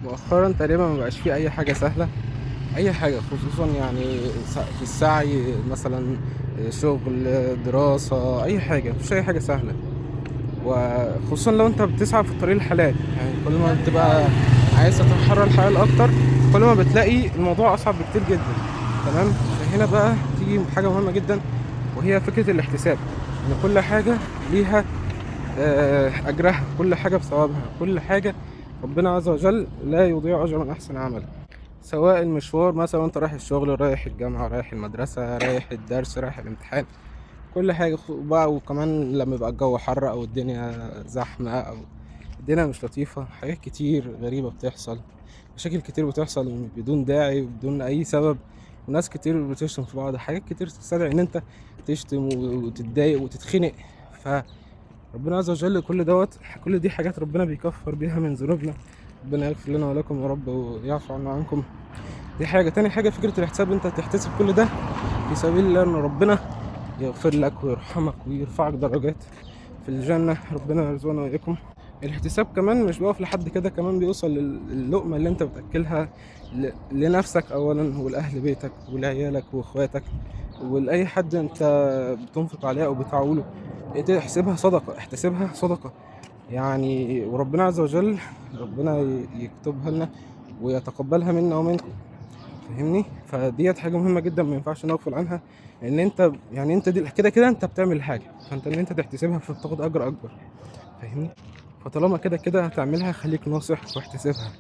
مؤخرا تقريبا ما بقاش فيه اي حاجه سهله، اي حاجه خصوصا يعني في السعي مثلا، شغل، دراسه، اي حاجه، مفيش اي حاجه سهله. وخصوصا لو انت بتسعى في الطريق الحلال، يعني كل ما بتبقى عايز تتحرى الحلال اكتر، كل ما بتلاقي الموضوع اصعب بكتير جدا. تمام. فهنا بقى تيجي حاجه مهمه جدا، وهي فكره الاحتساب. ان كل حاجه ليها اجرها، كل حاجه بثوابها، كل حاجه ربنا عز وجل لا يضيع اجر من احسن عمل. سواء المشوار مثلا وانت رايح الشغل، رايح الجامعه، رايح المدرسه، رايح الدرس، رايح الامتحان، كل حاجة بقى. وكمان لما يبقى الجو حر أو الدنيا زحمة أو الدنيا مش لطيفة، حاجات كتير غريبة بتحصل، مشاكل كتير بتحصل بدون داعي وبدون أي سبب، وناس كتير بتشتم في بعض، حاجات كتير تستدعي إن أنت تشتم وتتضايق وتتخنق. فربنا عز وجل كل دي حاجات ربنا بيكفر بيها من ذنوبنا. ربنا يغفر لنا ولكم يا رب ويعفو عنا وعنكم. دي حاجة. تاني حاجة فكرة الاحتساب، انت تحتسب كل ده في سبيل الله، ان ربنا يغفر لك ويرحمك ويرفعك درجات في الجنة. ربنا يرزقنا وإياكم. الاحتساب كمان مش بيقف لحد كده، كمان بيوصل للقمة اللي انت بتأكلها لنفسك أولا، ولأهل بيتك ولعيالك وإخواتك ولأي حد انت بتنفق عليه أو بتعوله. احسبها صدقة، احتسبها صدقة يعني. وربنا عز وجل ربنا يكتبها لنا ويتقبلها منا ومنكم. فاهمني؟ فديت حاجه مهمه جدا ما ينفعش نغفل عنها. لان انت يعني انت دي كده كده انت بتعمل حاجه، فانت ان انت تحتسبها فبتاخد اجر اكبر. فاهمني؟ فطالما كده كده هتعملها، خليك ناصح واحتسبها.